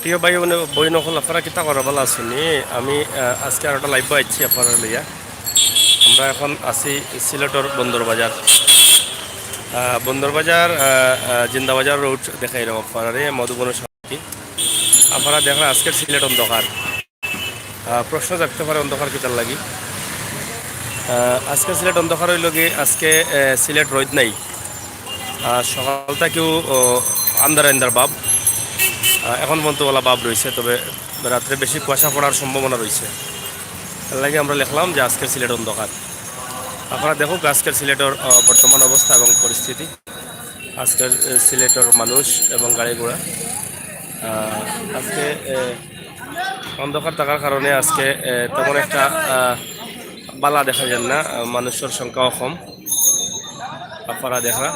প্রিয় ভাই বই নকল আপনারা কিতা করা ভালো আছেনি। আমি আজকে আর একটা লাইভ আইছি আপনারা লইয়া। আমরা এখন আছি সিলেটর বন্দর বাজার। বন্দর বাজার জিন্দাবাজার রোড দেখাই রকম আপনারে মধুবনের সাথে আপনারা দেখেন আজকের সিলেট অন্ধকার। প্রশ্ন থাকতে পারে অন্ধকার কিতার লাগি। আজকে সিলেট অন্ধকার হইল গিয়ে আজকে সিলেট রোদ নাই। সকালটা কেউ আন্দার আন্দার ভাব। এখন পর্যন্ত ওলা ভাব রয়েছে, তবে রাত্রে বেশি কুয়াশা পড়ার সম্ভাবনা রয়েছে। তার লাগে আমরা লিখলাম যে আজকের সিলেট অন্ধকার। আপনারা দেখুক আজকের সিলেটের বর্তমান অবস্থা এবং পরিস্থিতি, আজকের সিলেটের মানুষ এবং গাড়ি ঘোড়া। আজকে অন্ধকার থাকার কারণে আজকে তেমন একটা বালা দেখা যায় না, মানুষের সংখ্যাও কম। আপনারা দেখা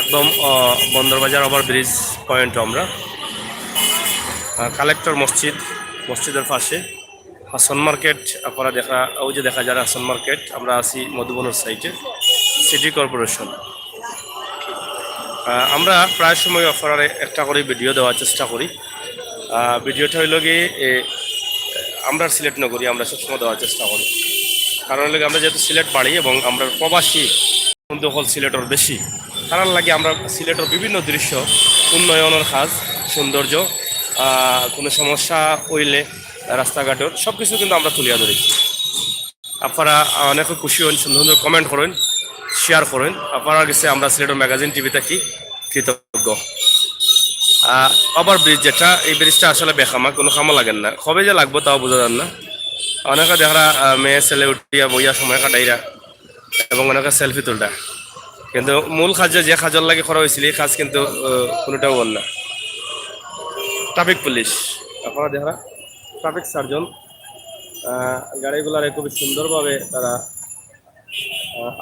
একদম বন্দরবাজার ওভার ব্রিজ পয়েন্ট। আমরা কালেক্টর মসজিদের পাশে হাসন মার্কেট আপনারা দেখা, ওই যে দেখা যায় হাসন মার্কেট। আমরা আছি মধুবনের সাইটে সিটি কর্পোরেশন। আমরা প্রায় সময় আপনারা একটা করে ভিডিও দেওয়ার চেষ্টা করি। ভিডিওটা হইল গিয়ে আমরা সিলেক্ট নগরী আমরা সবসময় দেওয়ার চেষ্টা করি, কারণ হলো আমরা যেহেতু সিলেট বাড়ি এবং আমরা প্রবাসী কিন্তু হল সিলেটের বেশি, কারণ লাগে আমরা সিলেটের বিভিন্ন দৃশ্য, উন্নয়নের কাজ, সৌন্দর্য, কোনো সমস্যা হইলে রাস্তাঘাটের সব কিছু কিন্তু আমরা তুলিয়া ধরি। আপনারা অনেক খুশি হন, সুন্দর সুন্দর কমেন্ট করেন, শেয়ার করেন। আপনারা কাছে আমরা সিলেটের ম্যাগাজিন টিভিতে কি কৃতজ্ঞ। ওভার ব্রিজ যেটা, এই ব্রিজটা আসলে বেখামা, কোনো কামও লাগেন না, কবে যে লাগবো তাও বোঝা যান না। অনেকে দেখা মেয়ে ছেলে উঠিয়া বইয়া সময় কাটাইরা এবং অনেকে সেলফি তুলটা, কিন্তু মূল কাজে যে কাজের লাগে করা হয়েছিল এই কাজ কিন্তু কোনোটাও বল না। ট্রাফিক পুলিশ আপনারা দেখা, ট্রাফিক সার্জন গাড়িগুলার খুবই সুন্দরভাবে তারা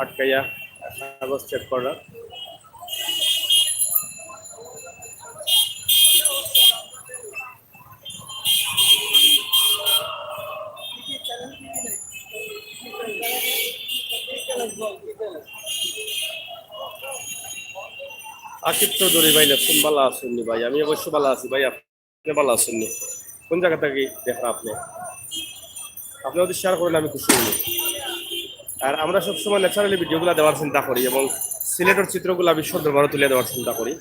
আটকাইয়া কাগজ চেক করা। আশিফ চৌধুরী ভাই লেখছেন, ভালো আসেননি ভাই? আমি অবশ্য ভালো আছি ভাই, আপনি ভালো আসেননি? কোন জায়গা থেকে দেখা আপনি? আপনি যদি শেয়ার করেন আমি খুশি হই। আর আমরা সবসময় ন্যাচারালি ভিডিওগুলো দেওয়ার চিন্তা করি এবং সিলেটের চিত্রগুলো বিশ্ব দরবারে তুলে দেওয়ার চিন্তা করি।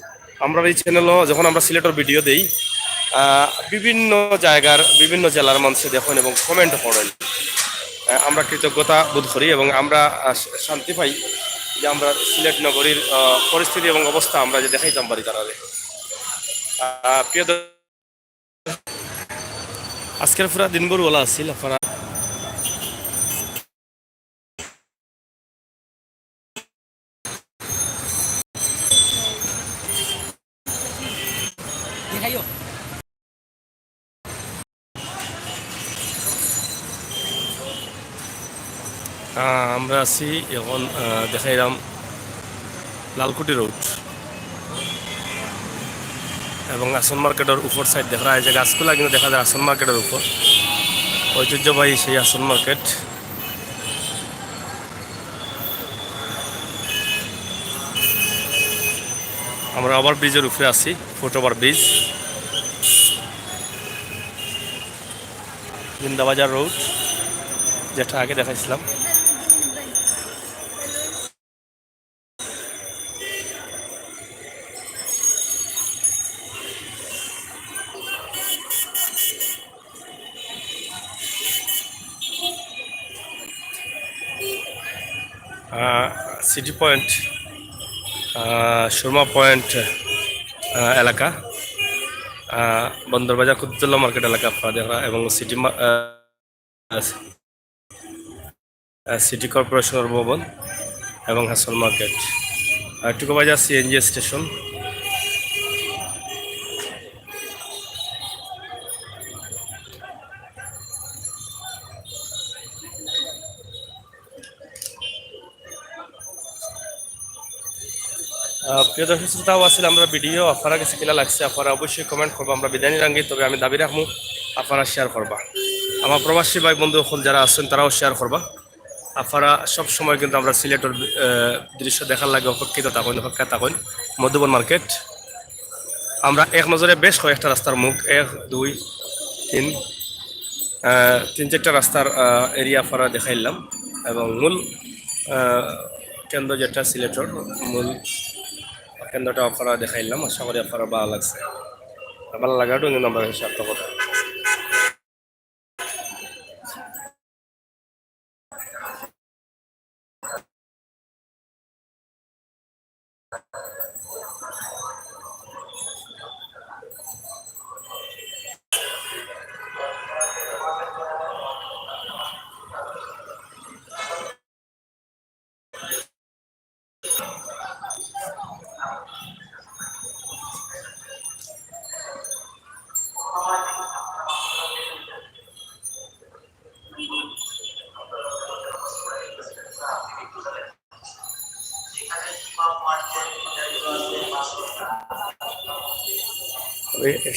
আমরা এই চ্যানেলও যখন আমরা সিলেটের ভিডিও দিই, বিভিন্ন জায়গার বিভিন্ন জেলার মানুষে দেখেন এবং কমেন্ট করেন। আমরা কৃতজ্ঞতা বোধ করি এবং আমরা শান্তি পাই যে আমরা সিলেট নগরীর পরিস্থিতি এবং অবস্থা আমরা যে দেখাইতাম পারি তারা। প্রিয় আজকের পুরা দিনভর ওলা আসছিল আপনারা। আমরা আছি এখন দেখাইলাম লালকুটি রোড এবং আসন মার্কেটের উপর সাইড দেখা যায় যে গাছগুলা কিন্তু দেখা যায় আসন মার্কেটের উপর, ঐতিহ্যবাহী সেই আসন মার্কেট। আমরা ওভার ব্রিজের উপরে আছি, foot over bridge Zindabazar road, যেটা আগে দেখাইছিলাম। সিটি পয়েন্ট, সুরমা পয়েন্ট এলাকা, বন্দরবাজার কুতুবুল্লাহ মার্কেট এলাকা আপনারা দেখা, এবং সিটি কর্পোরেশনের ভবন এবং হাসল মার্কেট, টুকুবাজার সিএনজি স্টেশন। প্রিয় দর্শক শ্রোতাও আসলে আমরা ভিডিও আপনারা কাছে কিনা লাগছে আপনারা অবশ্যই কমেন্ট করবো। আমরা বিদায় রাঙ্গি, তবে আমি দাবি রাখবো আপনারা শেয়ার করবা। আমার প্রবাসী ভাই বন্ধু যারা আছেন তারাও শেয়ার করবা। আপনারা সব সময় কিন্তু আমরা সিলেটের দৃশ্য দেখার লাগে অপেক্ষা থাকুন মধুবন মার্কেট। আমরা এক নজরে বেশ কয়েকটা রাস্তার মুখ 1 2 3 3 4টা রাস্তার এরিয়া আপনারা দেখাইলাম এবং মূল আহ, কেন্দ্র যেটা সিলেটের মূল কেন্দ্রটা আপনারা দেখাইলাম। আশা করি আপনারা ভালো লাগছে, ভালো লাগাটাও কিন্তু আমরা সার্থকতা।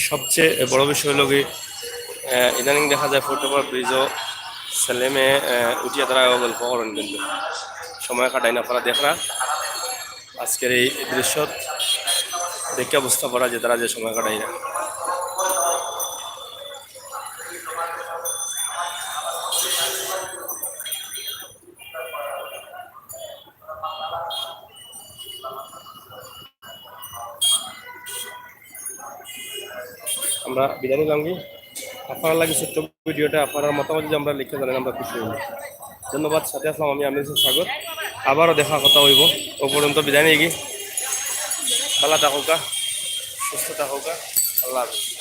সবচেয়ে বড় বিষয় হলো কি ইদানিং দেখা যায় ফুটওভার ব্রিজও ছেলে মেয়ে উঠিয়া তারা গল্প করেন, কিন্তু সময় কাটাই না আপনারা দেখরা আজকের এই দৃশ্য দেখে বুঝতে পারা যে তারা যে সময় কাটাই না। আমরা বিদায় নিলাম কি আপনার লাগে ছোট্ট ভিডিওটা আপনার মতামত যদি আমরা লিখে জানেন আমরা খুশি হইব। ধন্যবাদ। সাথে আসলাম আমি আমির হোসেন সাগর। আবারও দেখা কথা হইব। ও পর্যন্ত বিদায় নিয়ে গি ভালো থাকুকা, সুস্থ থাকুকা। আল্লাহ হাফিজ।